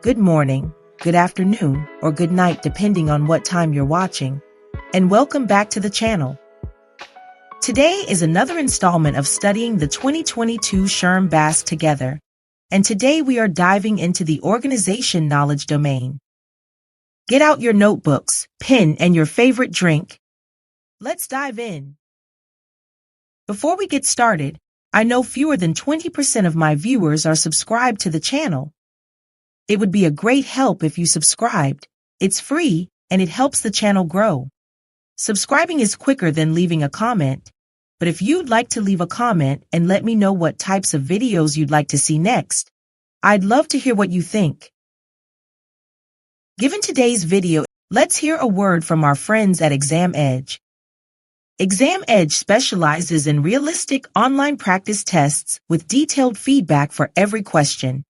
good morning, good afternoon, or good night depending on what time you're watching, and welcome back to the channel. Today is another installment of studying the 2022 SHRM BASK together, and today we are diving into the organization knowledge domain. Get out your notebooks, pen, and your favorite drink. Let's dive in. Before we get started, I know fewer than 20% of my viewers are subscribed to the channel. It would be a great help if you subscribed. It's free, and it helps the channel grow. Subscribing is quicker than leaving a comment, but if you'd like to leave a comment and let me know what types of videos you'd like to see next, I'd love to hear what you think. Given today's video, let's hear a word from our friends at Exam Edge. Exam Edge specializes in realistic online practice tests with detailed feedback for every question.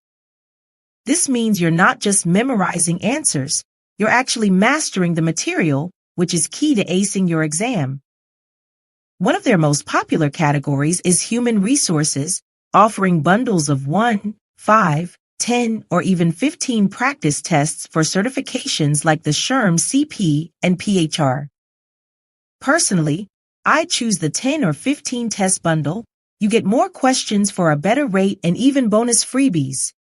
This means you're not just memorizing answers, you're actually mastering the material, which is key to acing your exam. One of their most popular categories is human resources, offering bundles of 1, 5, 10, or even 15 practice tests for certifications like the SHRM CP and PHR. Personally, I choose the 10 or 15 test bundle. You get more questions for a better rate and even bonus freebies.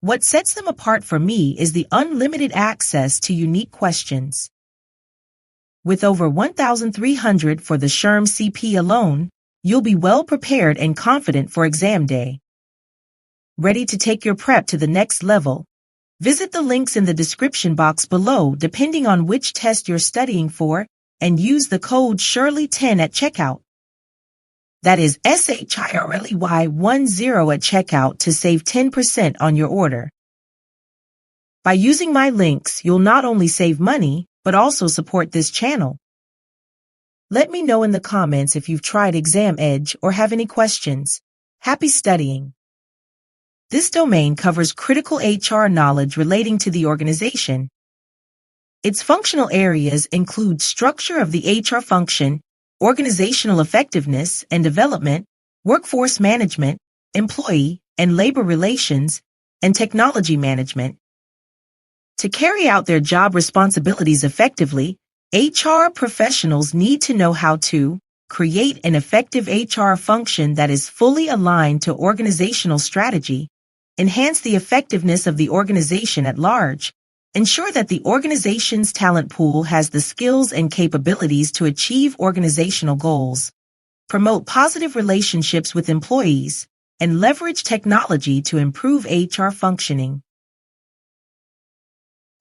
What sets them apart for me is the unlimited access to unique questions. With over 1,300 for the SHRM CP alone, you'll be well prepared and confident for exam day. Ready to take your prep to the next level? Visit the links in the description box below depending on which test you're studying for, and use the code SHIRLEY10 at checkout. That is SHIRLEY10 at checkout to save 10% on your order. By using my links, you'll not only save money, but also support this channel. Let me know in the comments if you've tried Exam Edge or have any questions. Happy studying! This domain covers critical HR knowledge relating to the organization. Its functional areas include structure of the HR function, organizational effectiveness and development, workforce management, employee and labor relations, and technology management. To carry out their job responsibilities effectively, HR professionals need to know how to create an effective HR function that is fully aligned to organizational strategy, enhance the effectiveness of the organization at large, ensure that the organization's talent pool has the skills and capabilities to achieve organizational goals, promote positive relationships with employees, and leverage technology to improve HR functioning.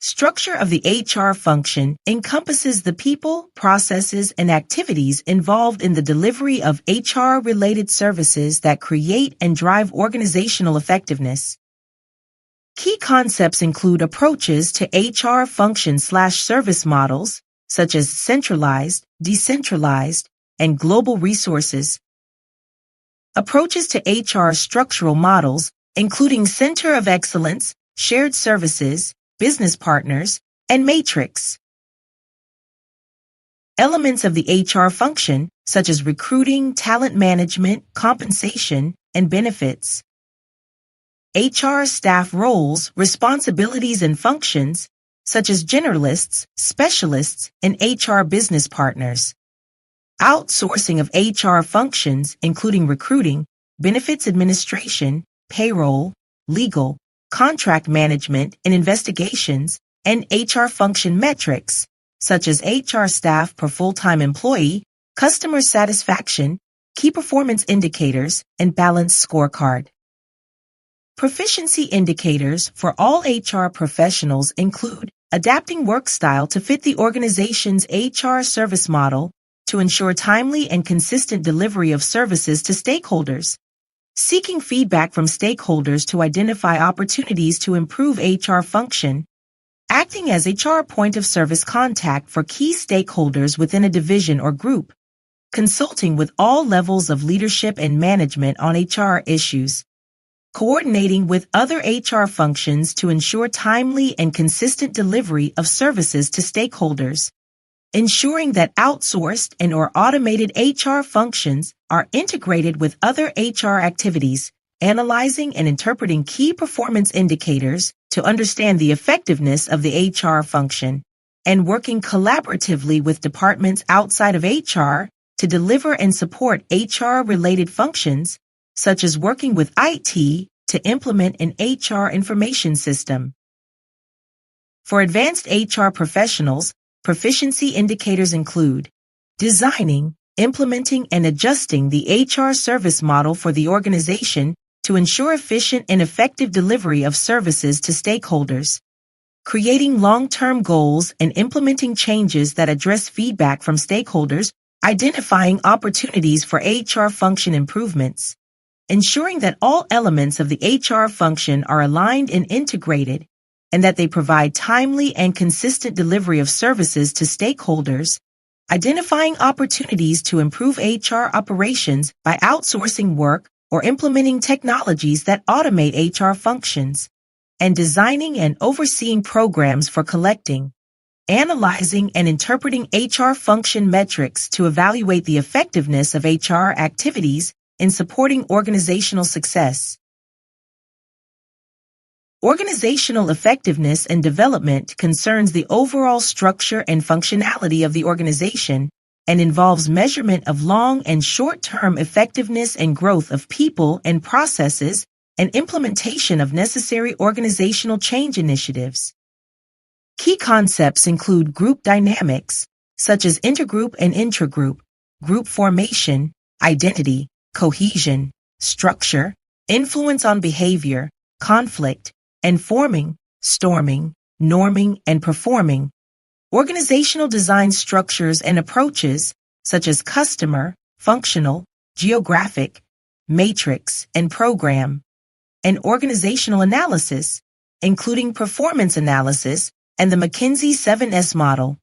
Structure of the HR function encompasses the people, processes, and activities involved in the delivery of HR-related services that create and drive organizational effectiveness. Key concepts include approaches to HR function/service models, such as centralized, decentralized, and global resources. Approaches to HR structural models, including Center of Excellence, Shared Services, Business Partners, and Matrix. Elements of the HR function, such as recruiting, talent management, compensation, and benefits. HR staff roles, responsibilities, and functions, such as generalists, specialists, and HR business partners. Outsourcing of HR functions, including recruiting, benefits administration, payroll, legal, contract management and investigations, and HR function metrics, such as HR staff per full-time employee, customer satisfaction, key performance indicators, and balanced scorecard. Proficiency indicators for all HR professionals include adapting work style to fit the organization's HR service model to ensure timely and consistent delivery of services to stakeholders, seeking feedback from stakeholders to identify opportunities to improve HR function, acting as HR point of service contact for key stakeholders within a division or group, consulting with all levels of leadership and management on HR issues, coordinating with other HR functions to ensure timely and consistent delivery of services to stakeholders, ensuring that outsourced and/or automated HR functions are integrated with other HR activities, analyzing and interpreting key performance indicators to understand the effectiveness of the HR function, and working collaboratively with departments outside of HR to deliver and support HR-related functions, such as working with IT to implement an HR information system. For advanced HR professionals, proficiency indicators include designing, implementing, and adjusting the HR service model for the organization to ensure efficient and effective delivery of services to stakeholders, creating long-term goals and implementing changes that address feedback from stakeholders, identifying opportunities for HR function improvements, ensuring that all elements of the HR function are aligned and integrated, and that they provide timely and consistent delivery of services to stakeholders, identifying opportunities to improve HR operations by outsourcing work or implementing technologies that automate HR functions, and designing and overseeing programs for collecting, analyzing, and interpreting HR function metrics to evaluate the effectiveness of HR activities in supporting organizational success. Organizational effectiveness and development concerns the overall structure and functionality of the organization and involves measurement of long and short-term effectiveness and growth of people and processes and implementation of necessary organizational change initiatives. Key concepts include group dynamics, such as intergroup and intragroup, group formation, identity, cohesion, structure, influence on behavior, conflict, informing, storming, norming, and performing. Organizational design structures and approaches, such as customer, functional, geographic, matrix, and program. And organizational analysis, including performance analysis and the McKinsey 7S model.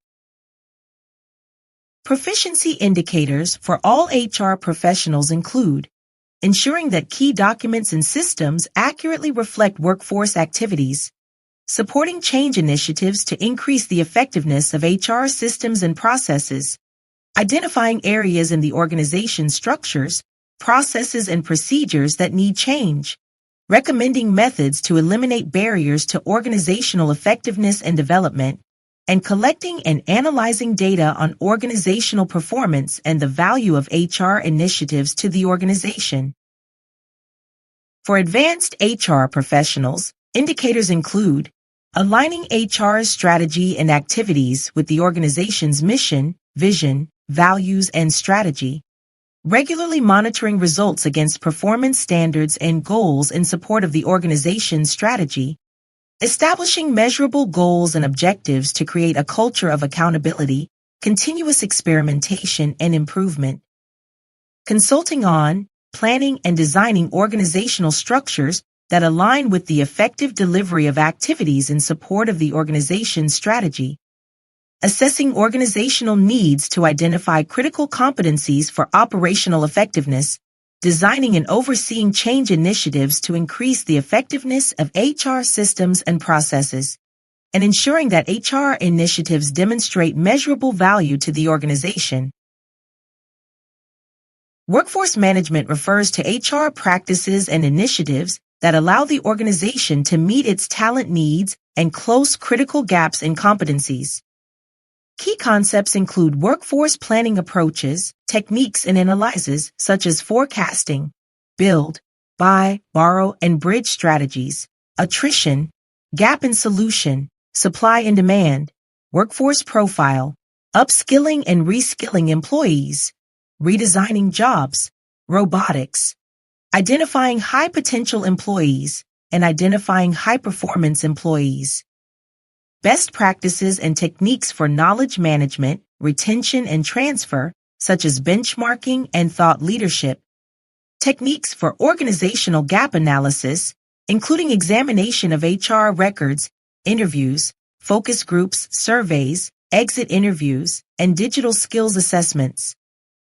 Proficiency indicators for all HR professionals include ensuring that key documents and systems accurately reflect workforce activities, supporting change initiatives to increase the effectiveness of HR systems and processes, identifying areas in the organization's structures, processes, and procedures that need change, recommending methods to eliminate barriers to organizational effectiveness and development, and collecting and analyzing data on organizational performance and the value of HR initiatives to the organization. For advanced HR professionals, indicators include aligning HR's strategy and activities with the organization's mission, vision, values, and strategy, regularly monitoring results against performance standards and goals in support of the organization's strategy, establishing measurable goals and objectives to create a culture of accountability, continuous experimentation, and improvement, consulting on, planning, and designing organizational structures that align with the effective delivery of activities in support of the organization's strategy, assessing organizational needs to identify critical competencies for operational effectiveness, designing and overseeing change initiatives to increase the effectiveness of HR systems and processes, and ensuring that HR initiatives demonstrate measurable value to the organization. Workforce management refers to HR practices and initiatives that allow the organization to meet its talent needs and close critical gaps in competencies. Key concepts include workforce planning approaches, techniques, and analyses such as forecasting, build, buy, borrow, and bridge strategies, attrition, gap and solution, supply and demand, workforce profile, upskilling and reskilling employees, redesigning jobs, robotics, identifying high-potential employees, and identifying high-performance employees. Best practices and techniques for knowledge management, retention, and transfer, such as benchmarking and thought leadership. Techniques for organizational gap analysis, including examination of HR records, interviews, focus groups, surveys, exit interviews, and digital skills assessments.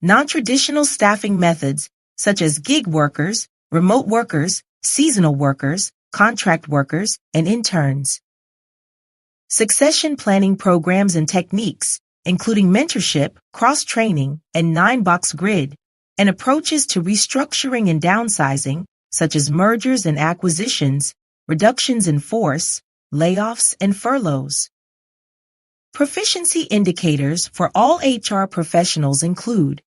Non-traditional staffing methods, such as gig workers, remote workers, seasonal workers, contract workers, and interns. Succession planning programs and techniques, including mentorship, cross-training, and 9-box grid, and approaches to restructuring and downsizing, such as mergers and acquisitions, reductions in force, layoffs, and furloughs. Proficiency indicators for all HR professionals include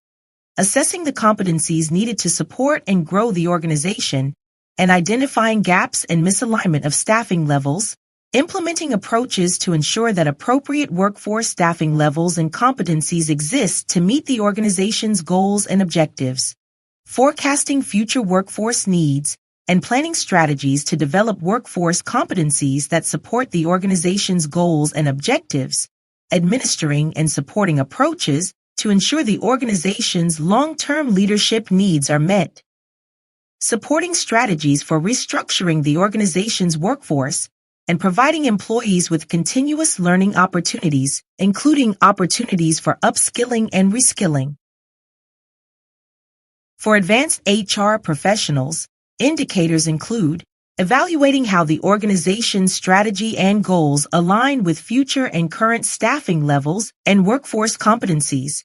assessing the competencies needed to support and grow the organization, and identifying gaps and misalignment of staffing levels, implementing approaches to ensure that appropriate workforce staffing levels and competencies exist to meet the organization's goals and objectives, forecasting future workforce needs, and planning strategies to develop workforce competencies that support the organization's goals and objectives, administering and supporting approaches to ensure the organization's long-term leadership needs are met, supporting strategies for restructuring the organization's workforce, and providing employees with continuous learning opportunities, including opportunities for upskilling and reskilling. For advanced HR professionals, indicators include evaluating how the organization's strategy and goals align with future and current staffing levels and workforce competencies,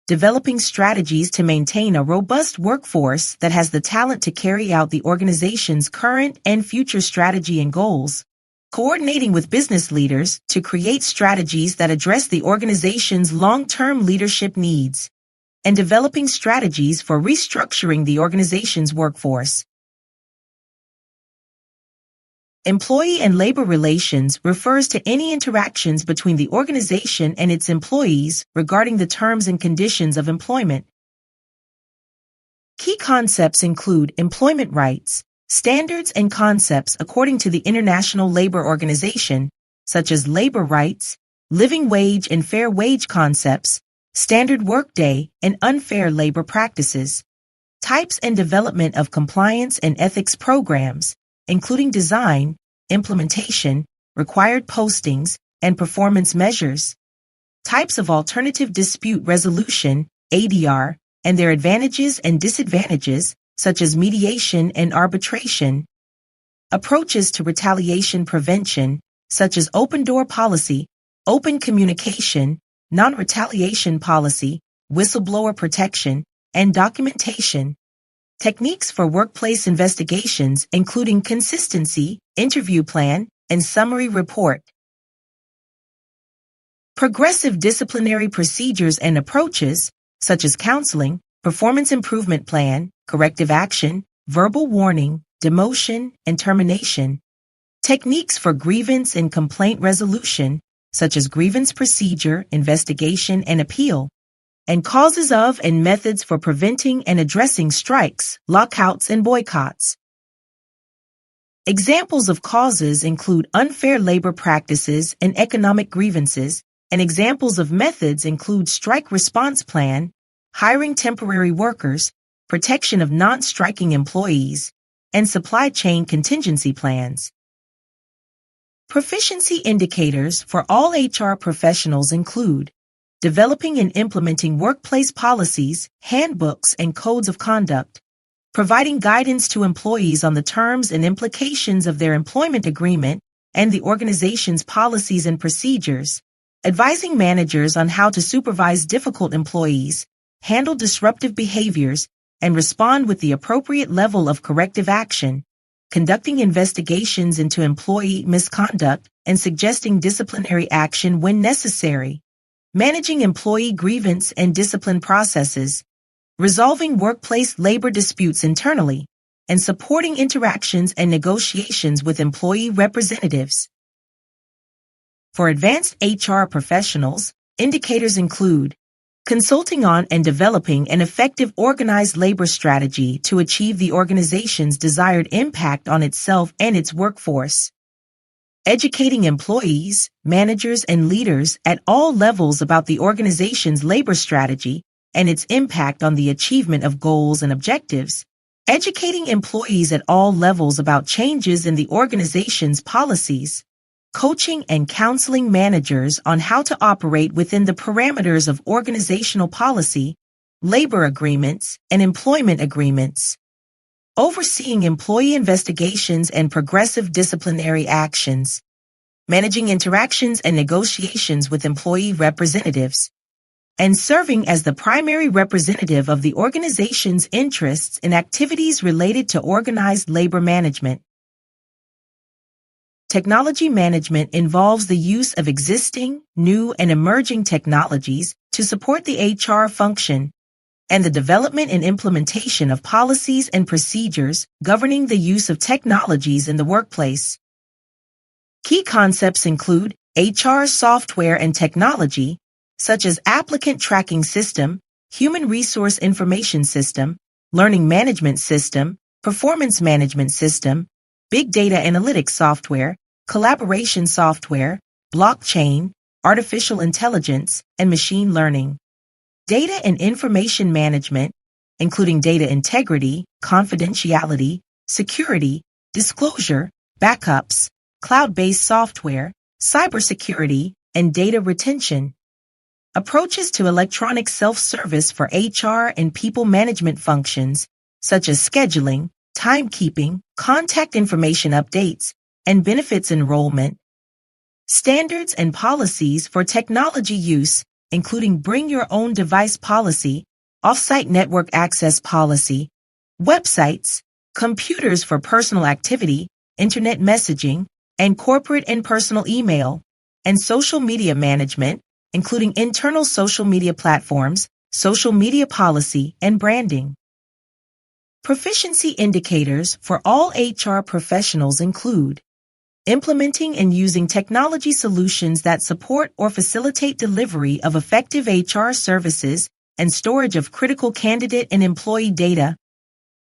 developing strategies to maintain a robust workforce that has the talent to carry out the organization's current and future strategy and goals, coordinating with business leaders to create strategies that address the organization's long-term leadership needs, and developing strategies for restructuring the organization's workforce. Employee and labor relations refers to any interactions between the organization and its employees regarding the terms and conditions of employment. Key concepts include employment rights, standards and concepts according to the International Labor Organization, such as labor rights, living wage and fair wage concepts, standard workday, and unfair labor practices. Types and development of compliance and ethics programs, including design, implementation, required postings, and performance measures. Types of alternative dispute resolution, ADR, and their advantages and disadvantages, such as mediation and arbitration. Approaches to retaliation prevention, such as open door policy, open communication, non-retaliation policy, whistleblower protection, and documentation. Techniques for workplace investigations, including consistency, interview plan, and summary report. Progressive disciplinary procedures and approaches, such as counseling, performance improvement plan, corrective action, verbal warning, demotion, and termination. Techniques for grievance and complaint resolution, such as grievance procedure, investigation, and appeal. And causes of and methods for preventing and addressing strikes, lockouts, and boycotts. Examples of causes include unfair labor practices and economic grievances, and examples of methods include strike response plan, hiring temporary workers, protection of non-striking employees, and supply chain contingency plans. Proficiency indicators for all HR professionals include developing and implementing workplace policies, handbooks, and codes of conduct, providing guidance to employees on the terms and implications of their employment agreement and the organization's policies and procedures, advising managers on how to supervise difficult employees, handle disruptive behaviors, and respond with the appropriate level of corrective action, conducting investigations into employee misconduct and suggesting disciplinary action when necessary, managing employee grievance and discipline processes, resolving workplace labor disputes internally, and supporting interactions and negotiations with employee representatives. For advanced HR professionals, indicators include consulting on and developing an effective organized labor strategy to achieve the organization's desired impact on itself and its workforce, educating employees, managers, and leaders at all levels about the organization's labor strategy and its impact on the achievement of goals and objectives, educating employees at all levels about changes in the organization's policies, coaching and counseling managers on how to operate within the parameters of organizational policy, labor agreements, and employment agreements, overseeing employee investigations and progressive disciplinary actions, managing interactions and negotiations with employee representatives, and serving as the primary representative of the organization's interests in activities related to organized labor management. Technology management involves the use of existing, new, and emerging technologies to support the HR function and the development and implementation of policies and procedures governing the use of technologies in the workplace. Key concepts include HR software and technology, such as applicant tracking system, human resource information system, learning management system, performance management system, big data analytics software, collaboration software, blockchain, artificial intelligence, and machine learning. Data and information management, including data integrity, confidentiality, security, disclosure, backups, cloud-based software, cybersecurity, and data retention. Approaches to electronic self-service for HR and people management functions, such as scheduling, timekeeping, contact information updates, and benefits enrollment. Standards and policies for technology use, including bring your own device policy, off-site network access policy, websites, computers for personal activity, internet messaging, and corporate and personal email, and social media management, including internal social media platforms, social media policy, and branding. Proficiency indicators for all HR professionals include implementing and using technology solutions that support or facilitate delivery of effective HR services and storage of critical candidate and employee data,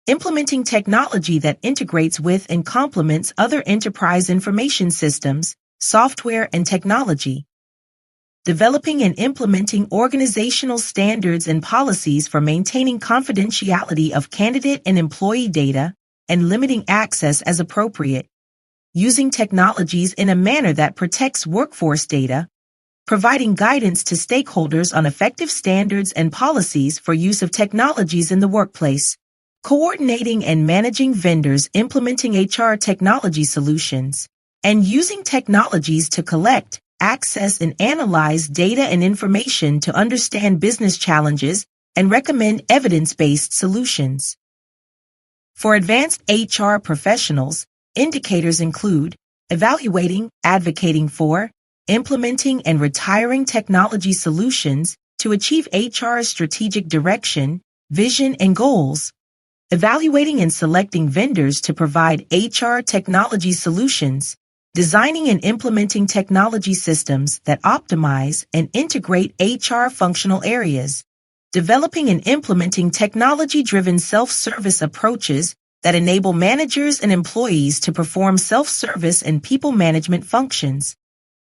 implementing technology that integrates with and complements other enterprise information systems, software, and technology, developing and implementing organizational standards and policies for maintaining confidentiality of candidate and employee data and limiting access as appropriate, using technologies in a manner that protects workforce data, providing guidance to stakeholders on effective standards and policies for use of technologies in the workplace, coordinating and managing vendors implementing HR technology solutions, and using technologies to collect, access, and analyze data and information to understand business challenges and recommend evidence-based solutions. For advanced HR professionals, indicators include evaluating, advocating for, implementing, and retiring technology solutions to achieve HR's strategic direction, vision, and goals, evaluating and selecting vendors to provide HR technology solutions, designing and implementing technology systems that optimize and integrate HR functional areas, developing and implementing technology-driven self-service approaches that enable managers and employees to perform self-service and people management functions,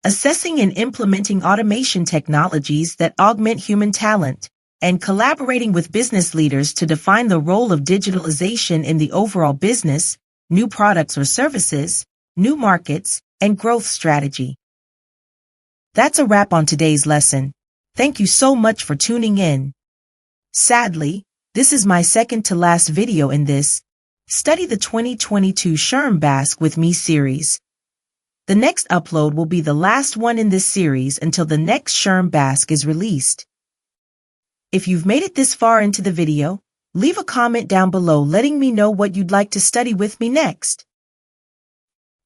assessing and implementing automation technologies that augment human talent, and collaborating with business leaders to define the role of digitalization in the overall business, new products or services, new markets, and growth strategy. That's a wrap on today's lesson. Thank you so much for tuning in. Sadly, this is my second to last video in this Study the 2022 SHRM BASK with Me series. The next upload will be the last one in this series until the next SHRM BASK is released. If you've made it this far into the video, leave a comment down below letting me know what you'd like to study with me next.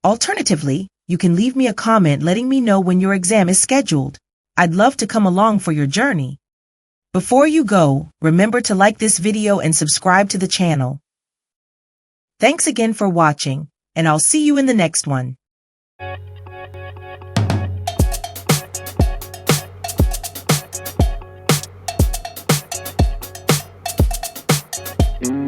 Alternatively, you can leave me a comment letting me know when your exam is scheduled. I'd love to come along for your journey. Before you go, remember to like this video and subscribe to the channel. Thanks again for watching, and I'll see you in the next one. Mm-hmm.